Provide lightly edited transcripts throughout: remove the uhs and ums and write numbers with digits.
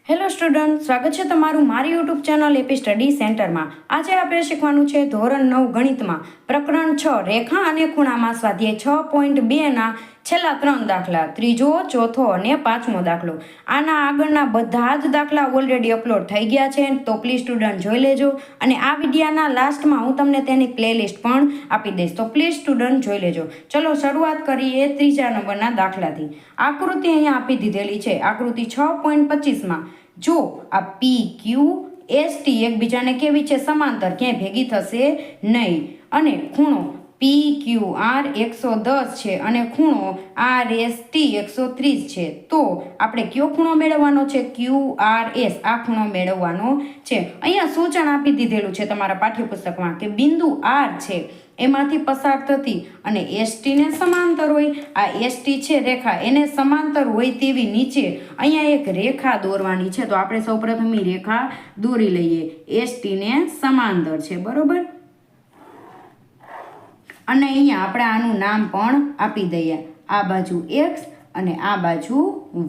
Hello student, સ્વાગત છે તમારું મારી યુટ્યુબ ચેનલ એપી સ્ટડી સેન્ટરમાં। આજે આપણે શીખવાનું છે ધોરણ 9 ગણિતમાં પ્રકરણ 6 રેખા અને ખૂણામાં સ્વાધ્યાય 6.2ના છેલ્લા 3 દાખલા, ત્રીજો, ચોથો અને પાંચમો દાખલો। આના આગળના બધા જ દાખલા ઓલરેડી અપલોડ થઈ ગયા છે, તો પ્લીઝ સ્ટુડન્ટ જોઈ લેજો। અને આ વિડીયોના લાસ્ટમાં હું તમને તેની પ્લેલિસ્ટ પણ આપી દઈશ, તો પ્લીઝ સ્ટુડન્ટ જોઈ લેજો। ચલો શરૂઆત કરીએ ત્રીજા નંબરના દાખલાથી। આકૃતિ અહીંયા આપી દીધેલી છે, આકૃતિ 6.25માં જો આ પી ક્યુ એસ ટી એકબીજાને કેવી છે? સમાંતર, ક્યાંય ભેગી થશે નહીં। અને ખૂણો પી ક્યુ આર 110 છે અને ખૂણો આર એસ ટી 130 છે, તો આપણે કયો ખૂણો મેળવવાનો છે? ક્યુ આર એસ, આ ખૂણો મેળવવાનો છે। અહીંયા સૂચન આપી દીધેલું છે તમારા પાઠ્યપુસ્તકમાં કે બિંદુ આર છે એમાંથી પસાર થતી અને એસટીને સમાંતર હોય, આ એસટી છે રેખા, એને સમાંતર હોય તેવી નીચે અહીંયા એક રેખા દોરવાની છે। તો આપણે સૌપ્રથમ રેખા દોરી લઈએ, એસટીને સમાંતર છે, બરોબર। અને અહીંયા આપણે આનું નામ પણ આપી દઈએ, આ બાજુ એક્સ અને આ બાજુ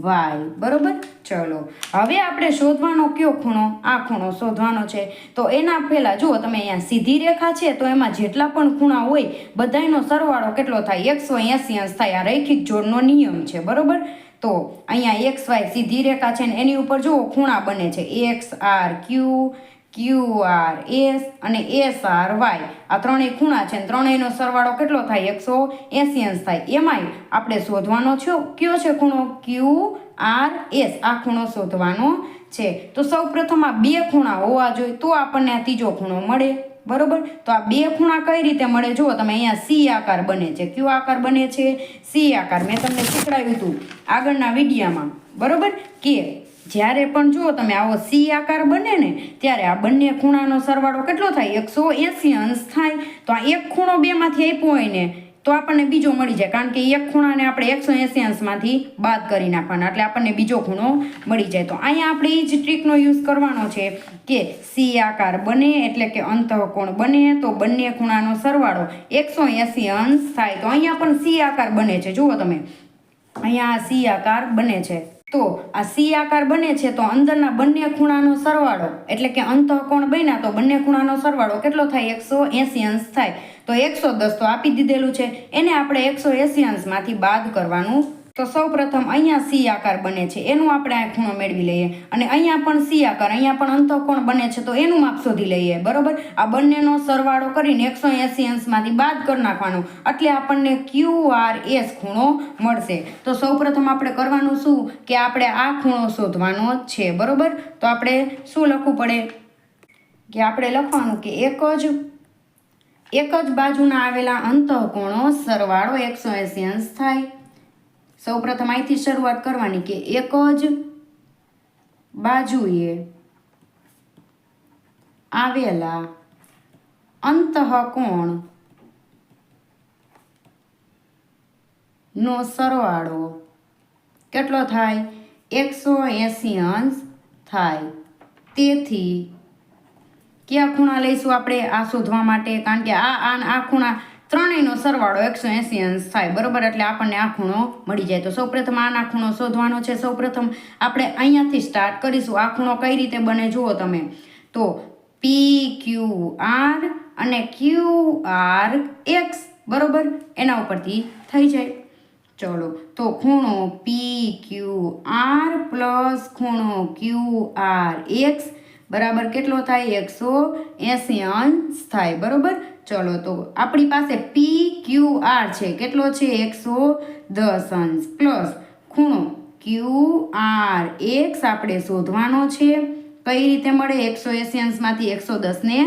વાય, બરોબર। ચલો હવે આપણે શોધવાનો કયો ખૂણો? આ ખૂણો શોધવાનો છે। તો એના પહેલા જુઓ તમે, અહીંયા સીધી રેખા છે તો એમાં જેટલા પણ ખૂણા હોય બધાનો સરવાળો કેટલો થાય? 180 અંશ થાય। આ રૈખિક જોડનો નિયમ છે, બરોબર। તો અહીંયા એક્સ વાય સીધી રેખા છે ને એની ઉપર જુઓ ખૂણા બને છે, X R Q, Q R S અને એસ આર વાય, આ ત્રણેય ખૂણા છે, ત્રણેયનો સરવાળો કેટલો થાય? 180 અંશ થાય। એમાંય આપણે શોધવાનો છે કયો છે ખૂણો? ક્યુ આર એસ, આ ખૂણો શોધવાનો છે। તો સૌ પ્રથમ આ બે ખૂણા હોવા જોઈએ તો આપણને આ ત્રીજો ખૂણો મળે, બરોબર। તો આ બે ખૂણા કઈ રીતે મળે? જુઓ તમે, અહીંયા સી આકાર બને છે, કયો આકાર બને છે? સી આકાર। મેં તમને શીખવાડ્યું હતું આગળના વિડીયામાં, બરોબર, કે જ્યારે પણ જુઓ તમે આવો સી આકાર બને ને ત્યારે આ બંને ખૂણાનો સરવાળો કેટલો થાય? 180 અંશ થાય। તો આ એક ખૂણો બેમાંથી આપ્યો હોય ને તો આપણને બીજો મળી જાય, કારણ કે એક ખૂણાને આપણે 180 અંશમાંથી બાદ કરી નાખવાના, એટલે આપણને બીજો ખૂણો મળી જાય। તો અહીંયા આપણે એ જ ટ્રીકનો યુઝ કરવાનો છે કે સી આકાર બને એટલે કે અંતઃકોણ બને તો બંને ખૂણાનો સરવાળો 180 અંશ થાય। તો અહીંયા પણ સી આકાર બને છે, જુઓ તમે અહીંયા સી આકાર બને છે। તો આ સી આકાર બને છે તો અંદરના બંને ખૂણાનો સરવાળો એટલે કે અંતઃકોણ બન્યા તો બંને ખૂણાનો સરવાળો કેટલો થાય? 180 અંશ થાય। તો 110 તો આપી દીધેલું છે, એને આપણે 180 અંશમાંથી બાદ કરવાનું। તો સૌ પ્રથમ અહીંયા સી આકાર બને છે એનું આપણે આ ખૂણો મેળવી લઈએ, અને અહીંયા પણ સી આકાર, અહીંયા પણ અંતઃકોણ બને છે તો એનું માપ શોધી લઈએ, બરોબર। આ બંનેનો સરવાળો કરીને 180 અંશમાંથી બાદ કરી નાખવાનો, એટલે આપણને ક્યુ આર એસ ખૂણો મળશે। તો સૌ પ્રથમ આપણે કરવાનું શું કે આપણે આ ખૂણો શોધવાનો છે, બરોબર। તો આપણે શું લખવું પડે કે આપણે લખવાનું કે એક જ બાજુના આવેલા અંતઃકોણો સરવાળો 180 અંશ થાય। સૌ પ્રથમ અહીંથી શરૂઆત કરવાની કે એક જ બાજુએ આવેલા અંતઃકોણ નો સરવાળો કેટલો થાય? 180 અંશ થાય। તેથી કયા ખૂણા લઈશું આપણે આ શોધવા માટે? કારણ કે આ ખૂણા ત્રણેયનો સરવાળો 180 અંશ થાય, બરોબર, એટલે આપણને આ ખૂણો મળી જાય। તો સૌપ્રથમ આના ખૂણો શોધવાનો છે। સૌપ્રથમ આપણે અહીંયાથી સ્ટાર્ટ કરીશું। આ ખૂણો કઈ રીતે બને જુઓ તમે, તો પી ક્યુ આર અને ક્યુ આર એક્સ, બરોબર, એના ઉપરથી થઈ જાય। ચલો તો ખૂણો પી ક્યુ આર પ્લસ ખૂણો ક્યુ આર એક્સ બરાબર કેટલો થાય? 180 અંશ થાય, બરોબર। ચલો તો આપણી પાસે પી ક્યુ આર છે, કેટલો છે? 110 અંશ પ્લસ ખૂણો ક્યુ આર એક્સ આપણે શોધવાનો છે। કઈ રીતે મળે? 180 અંશમાંથી 110 ને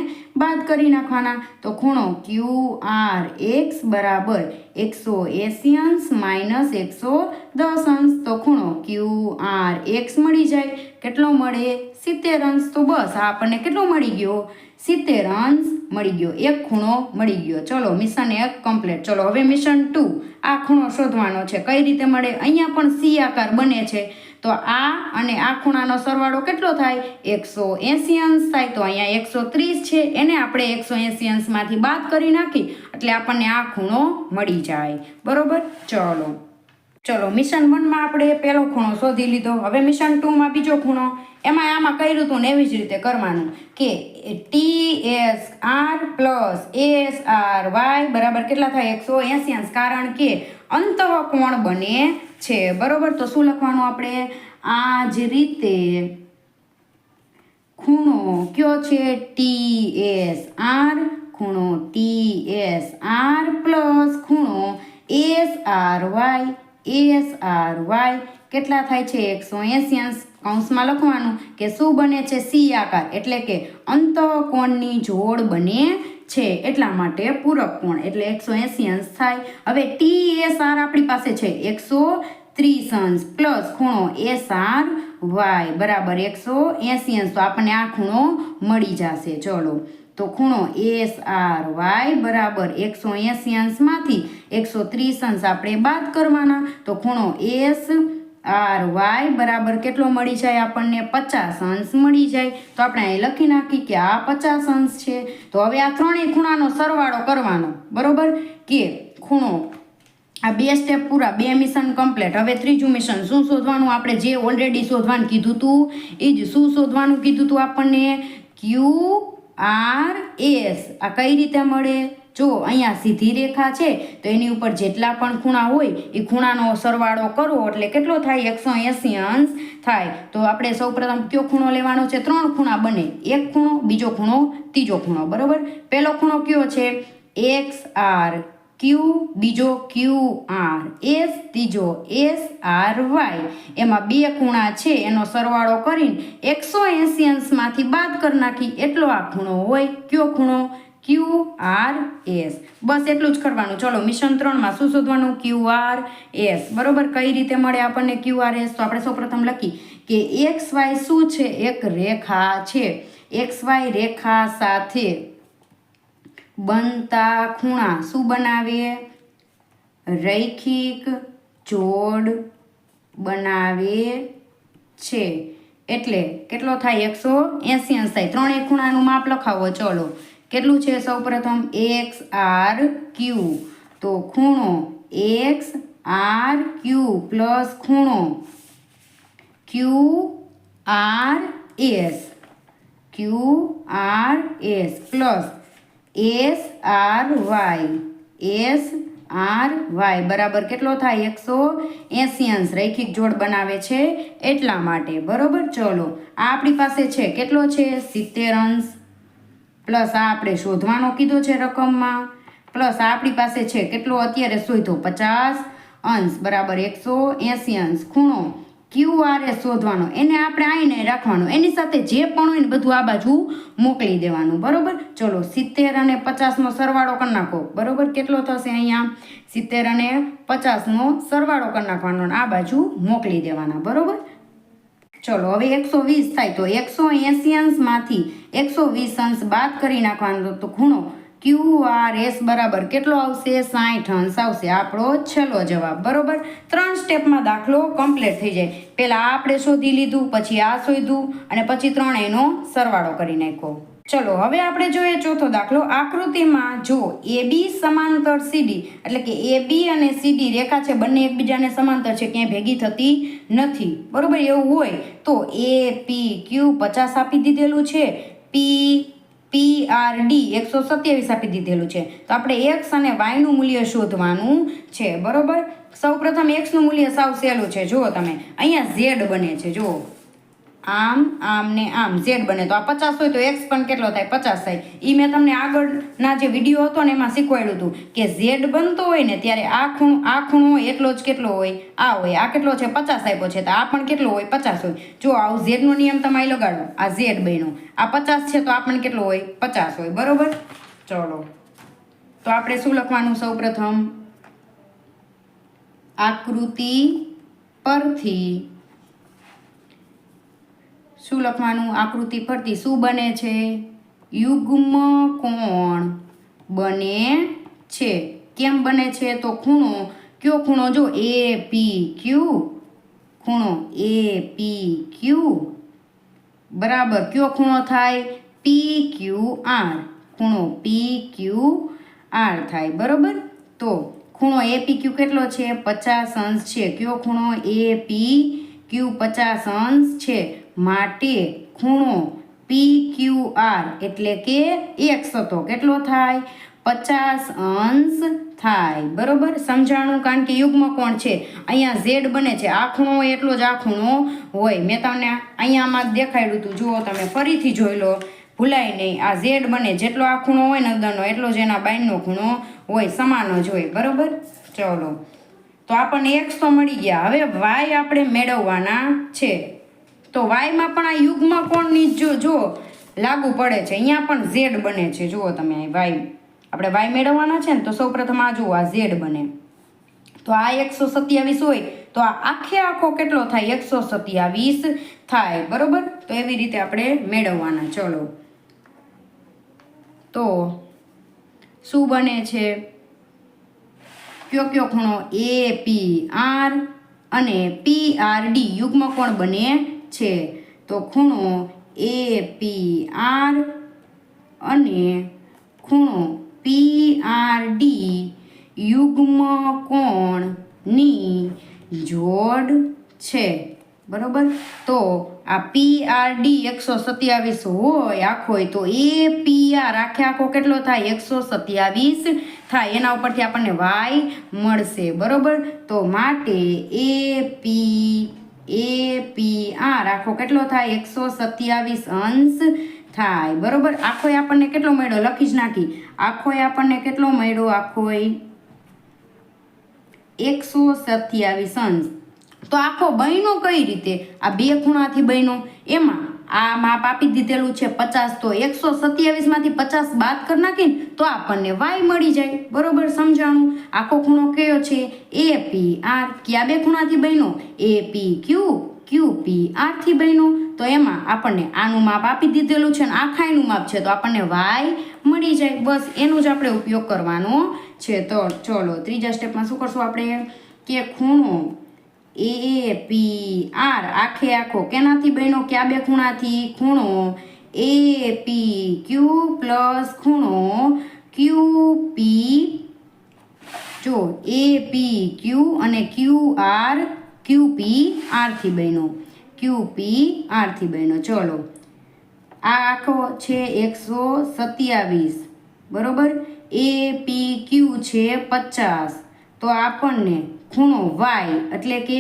બાદ કરી નાખવાના। તો ખૂણો ક્યુ આર એક્સ બરાબર 180 અંશ માઇનસ 110 અંશ, તો ખૂણો ક્યુ આર એક્સ મળી જાય। કેટલો મળે? 70 અંશ। તો બસ આ આપણને કેટલો મળી ગયો? 70 અંશ મળી ગયો, એક ખૂણો મળી ગયો। ચલો મિશન 1 કમ્પ્લીટ। ચલો હવે મિશન 2, આ ખૂણો શોધવાનો છે। કઈ રીતે મળે? અહીંયા પણ સી આકાર બને છે તો આ અને આ ખૂણાનો સરવાળો કેટલો થાય? 180 અંશ થાય। તો અહીંયા 130 છે, એને આપણે 180 અંશમાંથી બાદ કરી નાખી એટલે આપણને આ ખૂણો મળી જાય, બરોબર। ચલો ચલો મિશન 1 માં આપણે પહેલો ખૂણો શોધી લીધો. હવે મિશન 2 માં બીજો ખૂણો. એમાં આમાં કર્યું હતું ને એવી જ રીતે કરવાનું કે TSR પ્લસ ASRY બરાબર કેટલા થાય 180 અંશ, કારણ કે અંતઃકોણ બને છે. બરોબર, તો શું લખવાનું આપણે? આ જ રીતે ખૂણો કયો છે? TSR, ખૂણો TSR પ્લસ ખૂણો ASRY કેટલા થાય છે? 180 અંશ. કૌંસમાં લખવાનું કે શું બને છે? C આકાર, એટલે કે અંતઃકોણની જોડ બને છે, એટલા માટે પૂરક કોણ, એટલે 180 અંશ થાય. હવે TSR આપણી પાસે છે 130 અંશ પ્લસ ખૂણો SRY બરાબર 180 અંશ, તો આપણને આ ખૂણો મળી જશે. ચલો, તો ખૂણો SRY બરાબર 180 અંશમાંથી 130 અંશ આપણે બાદ કરવાના, તો ખૂણો SRY બરાબર કેટલો મળી જાય આપણને? 50 અંશ મળી જાય. તો આપણે અહીં લખી નાખી કે આ 50 અંશ છે. તો હવે આ ત્રણેય ખૂણાનો સરવાળો કરવાનો. બરોબર, કે ખૂણો આ 2 સ્ટેપ પૂરા, 2 મિશન કમ્પ્લીટ. હવે ત્રીજું મિશન શું શોધવાનું? આપણે જે ઓલરેડી શોધવાનું કીધું હતું એ જ. શું શોધવાનું કીધું હતું આપણને? QRS. આ કઈ રીતે મળે? જો અહીંયા સીધી રેખા છે તો એની ઉપર જેટલા પણ ખૂણા હોય એ ખૂણાનો સરવાળો કરો એટલે કેટલો થાય? 180 અંશ થાય. તો આપણે સૌપ્રથમ કયો ખૂણો લેવાનો છે? 3 ખૂણા બને, એક ખૂણો, બીજો ખૂણો, ત્રીજો ખૂણો. બરોબર, પહેલો ખૂણો કયો છે? XRQ, બીજો QRS, ત્રીજો SRY. એમાં 2 ખૂણા છે એનો સરવાળો કરીને 180 અંશમાંથી બાદ કરી નાખી, એટલો આ ખૂણો હોય. કયો ખૂણો? QRS. બસ એટલું જ કરવાનું. ચલો મિશન 3 માં શું શોધવાનું? QRS. બરોબર, કઈ રીતે મળે આપણને QRS? તો આપણે સૌપ્રથમ લખી કે XY શું છે? એક રેખા છે. XY રેખા સાથે બનતા ખૂણા શું બનાવે? રૈખિક જોડ બનાવે છે. એટલે કેટલો થાય? 180 અંશ થાય. ત્રણેય ખૂણાનું માપ લખાવો. ચલો, કેટલું છે? સૌપ્રથમ XRQ, તો ખૂણો XRQ પ્લસ ખૂણો QRS પ્લસ SRY બરાબર કેટલો થાય? 180 અંશ. રૈખિક જોડ બનાવે છે એટલા માટે. બરોબર, ચલો આ આપણી પાસે છે કેટલો છે? 70 અંશ પ્લસ આ આપણે શોધવાનો કીધો છે રકમમાં, પ્લસ આ આપણી પાસે છે કેટલો અત્યારે શોધ્યો? 50 અંશ બરાબર 180 અંશ. ખૂણો QRS શોધવાનો, એને આપણે આઈને રાખવાનો, એની સાથે જે પણ હોય ને બધું આ બાજુ મોકલી દેવાનું. બરોબર, ચલો 70 અને 50નો સરવાળો કરી નાખો. બરોબર, કેટલો થશે? અહીંયા 70 અને 50નો સરવાળો કરી નાખવાનો, આ બાજુ મોકલી દેવાના. બરોબર, ચલો હવે 120 થાય તો 180 અંશમાંથી 120 અંશ બાદ કરી નાખવાનો, તો ખૂણો QRS બરાબર કેટલો આવશે? 60 અંશ આવશે. આપણો છેલ્લો જવાબ. બરોબર, 3 સ્ટેપમાં દાખલો કમ્પ્લીટ થઈ જાય. પહેલાં આપણે શોધી લીધું, પછી આ શોધ્યું અને પછી ત્રણેયનો સરવાળો કરી નાખ્યો. ચલો હવે આપણે જોઈએ ચોથો દાખલો. આકૃતિમાં જો AB સમાંતર CD, એટલે કે AB અને CD રેખા છે, બંને એકબીજાને સમાંતર છે, ક્યાંય ભેગી થતી નથી. બરોબર, એવું હોય તો APQ 50 આપી દીધેલું છે, PRD 127 આપી દીધેલું છે. તો આપણે X અને Y નું મૂલ્ય શોધવાનું છે. બરોબર, સૌપ્રથમ X નું મૂલ્ય સાવ સહેલું છે. જુઓ તમે, અહીંયા Z બને છે. જુઓ, આમ ને આમ Z બને, તો આ 50 હોય તો X પણ કેટલો થાય? 50 થાય. એ મેં તમને આગળના જે વિડીયો હતો ને એમાં શીખવાડ્યું હતું કે Z બનતો હોય ને ત્યારે આ ખૂણો એટલો જ કેટલો હોય? આ હોય. આ કેટલો છે? 50 આપ્યો છે, તો આ પણ કેટલો હોય? 50 હોય. જો આવું Z નો નિયમ તમે લગાડો, આ Z બન્યો, આ 50 છે તો આ પણ કેટલો હોય? 50 હોય. બરોબર, ચલો તો આપણે શું લખવાનું? સૌપ્રથમ આકૃતિ પરથી શું લખવાનું? આકૃતિ પરથી શું બને છે? યુગ્મ કોણ બને છે. કેમ બને છે? તો ખૂણો કયો ખૂણો? જો APQ, ખૂણો APQ બરાબર કયો ખૂણો થાય? PQR, ખૂણો PQR થાય. બરોબર, તો ખૂણો APQ કેટલો છે? 50 અંશ છે. કયો ખૂણો? APQ 50 અંશ છે. માટે ખૂણો PQR એટલે કે x હતો કેટલો થાય? 50 અંશ થાય. બરોબર સમજાણું? કારણ કે યુગ્મ કોણ છે, અહીંયા z બને છે. આ ખૂણો હોય એટલો જ આ ખૂણો હોય. મેં તમને અહીંયામાં દેખાડ્યું હતું, જુઓ તમે ફરીથી જોઈ લો, ભૂલાય નહીં. આ z બને, જેટલો આ ખૂણો હોય ને અંદરનો એટલો જ એના બાયનો ખૂણો હોય, સમાન જ હોય. બરોબર ચલો, તો આપણને x તો મળી ગયા. હવે y આપણે મેળવવાના છે. તો વાયમાં પણ આ યુગ્મ કોણની જો લાગુ પડે છે. અહીંયા પણ z બને છે. જુઓ તમે વાય, આપણે વાય મેળવવાના છે ને, તો સૌપ્રથમ આ જુઓ, આ z બને. તો આ 127 હોય તો આ આખો કેટલો થાય? 127 થાય. બરોબર, તો એવી રીતે આપણે મેળવવાના. ચલો, તો શું બને છે? કયો ખૂણો? APR અને PRD યુગ્મ કોણ બને છે? તો ખૂણો APR અને ખૂણો PRD યુગ્મ કોણની જોડ છે. બરોબર, તો આ PRD 127 હોય આખો, તો APR આખો કેટલો થાય? 127 થાય. એના ઉપરથી આપણને y મળશે. બરોબર, તો માટે APR આખો કેટલો થાય? 127 અંશ થાય. બરોબર, આખો આપણને કેટલો મળ્યો? લખી જ નાખી. આખો આપણને કેટલો મળ્યો? આખો 127 અંશ. તો આખો બન્યો કઈ રીતે? આ બે ખૂણાથી બન્યો. એમાં આ માપ આપી દીધેલું છે 50, તો 127 માંથી 50 બાદ કરી નાખીને તો આપણને y મળી જાય. બરોબર સમજાણું? આખો ખૂણો કયો છે? APR. કયા બે ખૂણાથી બન્યો? APQ QPR થી બન્યો. તો એમાં આપણને આનું માપ આપી દીધેલું છે ને આખાનું માપ છે, તો આપણને y મળી જાય. બસ એનો જ આપણે ઉપયોગ કરવાનો છે. તો ચલો, ત્રીજા સ્ટેપમાં શું કરશું આપણે? કે ખૂણો APR આખો કેનાથી બન્યો? કયા બે ખૂણાથી? ખૂણો APQ પ્લસ ખૂણો QP. જો APQ અને QPR થી બન્યો. QPR થી બન્યો. ચલો, આ આખો છે 127. બરોબર, APQ છે 50. તો આપણને ખૂણો y એટલે કે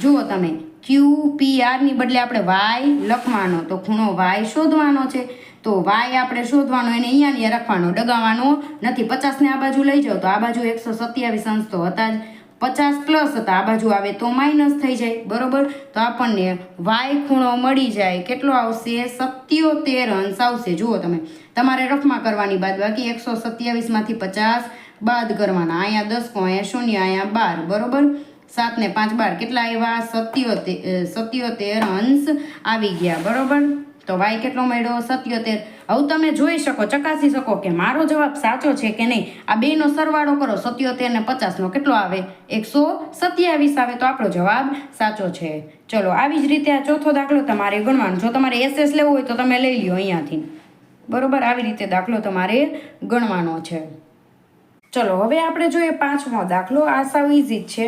જુઓ તમે, QPR ની બદલે આપણે y લખવાનો, તો ખૂણો y શોધવાનો છે. તો y આપણે શોધવાનો, એને અહીંયા રાખવાનો, ડગાવવાનો નથી. 50 ને આ બાજુ લઈ જાઓ તો આ બાજુ 127 અંશ તો હતા જ, 50 પ્લસ હતા, આ બાજુ આવે તો માઇનસ થઈ જાય. બરોબર, તો આપણને y ખૂણો મળી જાય. કેટલો આવશે? 77 અંશ આવશે. જુઓ તમે, તમારે રફમાં કરવાની બાદબાકી. 127 માંથી 50 બાદ કરવાના. અહીંયા 10, અહીંયા 0, અહીંયા 12. બરોબર, 7 ને 5 12, કેટલા આવ્યા? 77 અંશ આવી ગયા. બરોબર, તો y કેટલો મળ્યો? 77. હવે તમે જોઈ શકો, ચકાસી શકો કે મારો જવાબ સાચો છે કે નહીં. આ બેનો સરવાળો કરો, 77 ને 50 નો કેટલો આવે? 127 આવે. તો આપણો જવાબ સાચો છે. ચલો, આવી જ રીતે આ ચોથો દાખલો તમારે ગણવાનો. જો તમારે SS લેવો હોય તો તમે લઈ લ્યો અહીંયાથી. બરોબર, આવી રીતે દાખલો તમારે ગણવાનો છે. ચલો, હવે આપણે જોઈએ પાંચમો દાખલો. આ સાવ ઇઝી જ છે.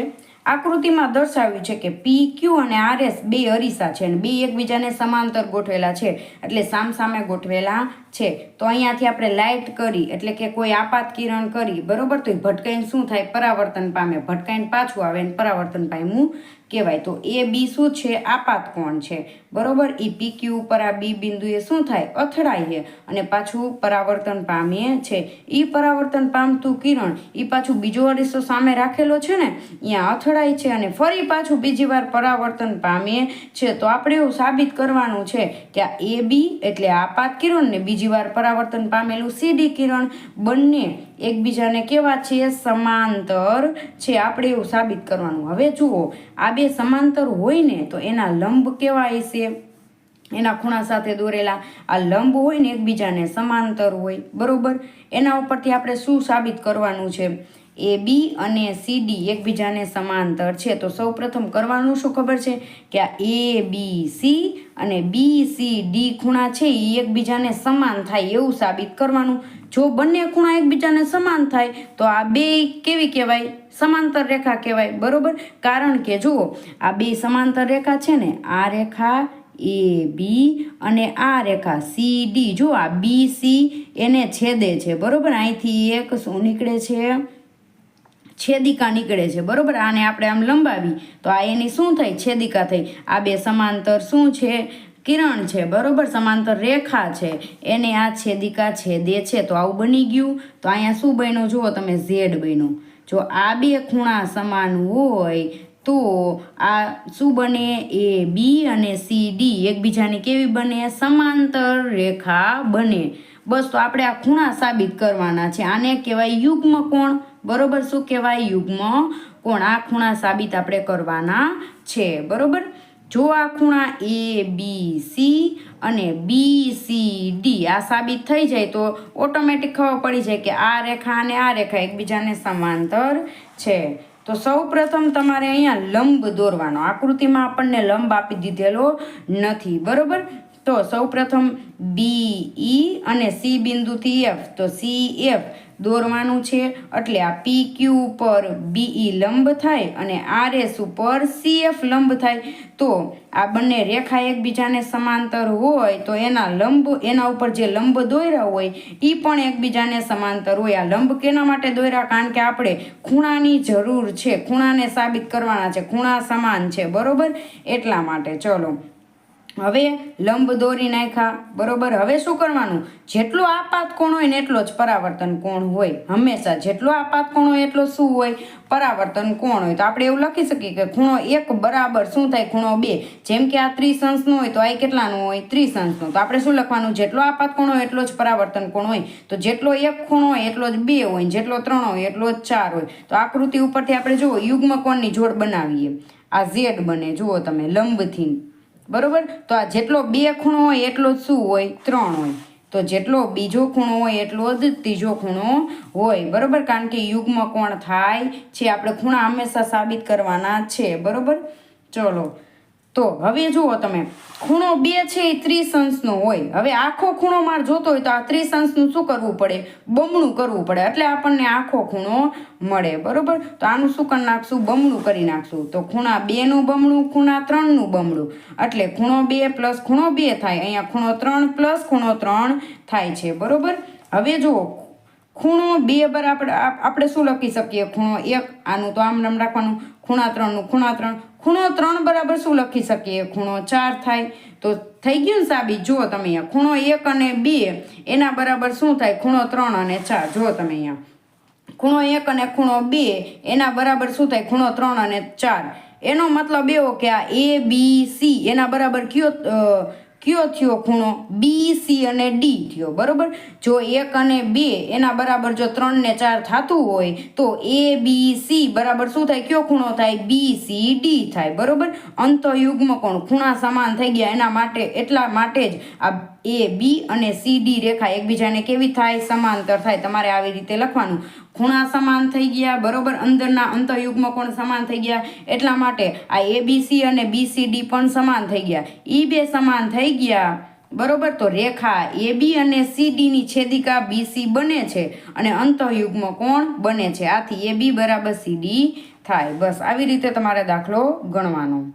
આકૃતિમાં દર્શાવ્યું છે કે PQ અને RS બે અરીસા છે અને બે એકબીજાને સમાંતર ગોઠવેલા છે, એટલે સામસામે ગોઠવેલા છે. તો અહીંયાથી આપણે લાઇટ કરી એટલે કે કોઈ આપાત કિરણ કરી, બરોબર, તો એ ભટકાઈને શું થાય? પરાવર્તન પામે. ભટકાઈને પાછું આવે અને પરાવર્તન પામ્યું કહેવાય. તો AB શું છે? આપાત કોણ છે. બરોબર, એ PQ ઉપર આ B બિંદુએ શું થાય? અથડાય છે અને પાછું પરાવર્તન પામે છે. એ પરાવર્તન પામતું કિરણ એ પાછું બીજો અરીસો સામે રાખેલો છે ને, અહીંયા અથડાય છે અને ફરી પાછું બીજી વાર પરાવર્તન પામે છે. તો આપણે એવું સાબિત કરવાનું છે કે આ AB એટલે આપાત કિરણ ને બીજી વાર પરાવર્તન પામેલું CD કિરણ બંને એકબીજાને કેવા છે? સમાંતર છે. આપણે એવું સાબિત કરવાનું. હવે જુઓ, આ બે સમાંતર હોય ને તો એના લંબ કેવા હશે? એના ખૂણા સાથે દોરેલા આ લંબ હોય ને એકબીજાને સમાંતર હોય. બરોબર, એના ઉપરથી આપણે શું સાબિત કરવાનું છે? એ બી અને સી ડી એકબીજાને સમાંતર છે. તો સૌ પ્રથમ કરવાનું શું ખબર છે કે આ એ બી સી અને બી સી ડી ખૂણા છે એ એકબીજાને સમાન થાય એવું સાબિત કરવાનું. જો બંને ખૂણા એકબીજાને સમાન થાય તો આ બે કેવી કહેવાય? સમાંતર રેખા કહેવાય. બરોબર, કારણ કે જુઓ આ બે સમાંતર રેખા છે ને, આ રેખા એ બી અને આ રેખા સી ડી, જો આ બી સી એને છેદે છે. બરોબર, અહીંથી એક શું નીકળે છે? છેદિકા નીકળે છે. બરોબર, આને આપણે આમ લંબાવી તો આ એની શું થઈ? છેદિકા થઈ. આ બે સમાંતર શું છે? કિરણ છે. બરોબર, સમાંતર રેખા છે, એને આ છેદિકા છેદે છે. તો આવું બની ગયું. તો અહીંયા શું બન્યું જુઓ તમે? ઝેડ બન્યું. જો આ બે ખૂણા સમાન હોય તો આ શું બને? એ બી અને સી ડી એકબીજાની કેવી બને? સમાંતર રેખા બને. બસ, તો આપણે આ ખૂણા સાબિત કરવાના છે. આને કહેવાય યુગ્મ કોણ. બરોબર, શું કહેવાય? યુગ્મ કોણ. આ ખૂણા સાબિત આપણે કરવાના છે. બરોબર, જો આ ખૂણા એ બી સી અને બી સી ડી આ સાબિત થઈ જાય તો ઓટોમેટિક ખબર પડી જાય કે આ રેખા અને આ રેખા એકબીજાને સમાંતર છે. તો સૌ પ્રથમ તમારે અહીંયા લંબ દોરવાનો. આકૃતિમાં આપણને લંબ આપી દીધેલો નથી. બરોબર, તો સૌ પ્રથમ બી ઈ અને સી બિંદુથી એફ, તો સી એફ દોરવાનું છે. એટલે આ પી ક્યુ ઉપર બીઈ લંબ થાય અને આર એસ ઉપર સીએફ લંબ થાય. તો આ બંને રેખા એકબીજાને સમાંતર હોય તો એના લંબ, એના ઉપર જે લંબ દોર્યા હોય એ પણ એકબીજાને સમાંતર હોય. આ લંબ કેના માટે દોર્યા? કારણ કે આપણે ખૂણાની જરૂર છે, ખૂણાને સાબિત કરવાના છે, ખૂણા સમાન છે. બરોબર, એટલા માટે. ચલો, હવે લંબ દોરી નાખ્યા. બરોબર, હવે શું કરવાનું? જેટલો આપાત કોણ હોય ને એટલો જ પરાવર્તન કોણ હોય. હંમેશા જેટલો આપાત કોણ હોય એટલો શું હોય? પરાવર્તન કોણ હોય. તો આપણે એવું લખી શકીએ કે ખૂણો 1 બરાબર શું થાય? ખૂણો 2. જેમ કે આ ત્રિસંશનો હોય તો આ કેટલાનો હોય? ત્રિસંશનો. તો આપણે શું લખવાનું? જેટલો આપાત કોણ હોય એટલો જ પરાવર્તન કોણ હોય. તો જેટલો 1 ખૂણો હોય એટલો જ 2 હોય, જેટલો 3 હોય એટલો જ 4 હોય. તો આકૃતિ ઉપરથી આપણે જુઓ યુગ્મ કોણની જોડ બનાવીએ. આ ઝેડ બને, જુઓ તમે, લંબથી. બરોબર, તો આ જેટલો 2 ખૂણો હોય એટલો જ શું હોય? 3 હોય. તો જેટલો બીજો ખૂણો હોય એટલો જ ત્રીજો ખૂણો હોય. બરોબર, કારણ કે યુગ્મ કોણ થાય છે. આપણે ખૂણા હંમેશા સાબિત કરવાના છે. બરોબર, ચલો, તો હવે જુઓ તમે, ખૂણો 2 છે એ ત્રિસંશનો હોય. હવે આખો ખૂણો માર જોતો હોય તો આ ત્રિસંશનું શું કરવું પડે? બમણું કરવું પડે. એટલે આપણને આખો ખૂણો મળે. બરોબર, તો આનું શું કરી નાખશું? બમણું કરી નાખશું. તો ખૂણા 2નું બમણું, ખૂણા 3નું બમણું. એટલે ખૂણો 2 પ્લસ ખૂણો 2 થાય. અહીંયા ખૂણો 3 પ્લસ ખૂણો 3 થાય છે. બરોબર, હવે જુઓ, ખૂણો 2 બરાબર આપણે શું લખી શકીએ? ખૂણો 1, આનું તો આમ નામ રાખવાનું. ખૂણા 3નું ખૂણા 3. ખૂણો 3 બરાબર શું લખી શકીએ? ખૂણો 4 થાય. તો થઈ ગયું ને સાબિત. જુઓ તમે અહીંયા ખૂણો 1 અને 2 એના બરાબર શું થાય? ખૂણો 3 અને 4. જુઓ તમે અહીંયા ખૂણો 1 અને ખૂણો 2 એના બરાબર શું થાય? ખૂણો 3 અને 4. એનો મતલબ એવો કે આ એ બી સી એના બરાબર કયો થયો ખૂણો? બી સી અને ડી થયો. બરોબર, જો 1 અને 2 એના બરાબર જો 3 ને 4 થતું હોય તો એ બી સી બરાબર શું થાય? કયો ખૂણો થાય? બી સી ડી થાય. બરોબર, અંતઃયુગ્મ કોણ, ખૂણા સમાન થઈ ગયા. એના માટે, એટલા માટે જ આ એ બી અને સી ડી રેખા એકબીજાને કેવી થાય? સમાંતર થાય. તમારે આવી રીતે લખવાનું. ખૂણા સમાન થઈ ગયા. બરોબર, અંદરના અંતઃયુગ્મ કોણ સમાન થઈ ગયા. એટલા માટે આ એબીસી અને બીસીડી પણ સમાન થઈ ગયા. ઈ બે સમાન થઈ ગયા. બરોબર, તો રેખા એબી અને સીડીની છેદિકા બીસી બને છે અને અંતઃયુગ્મ કોણ બને છે. આથી એબી બરાબર સીડી થાય. બસ આવી રીતે તમારે દાખલો ગણવાનો.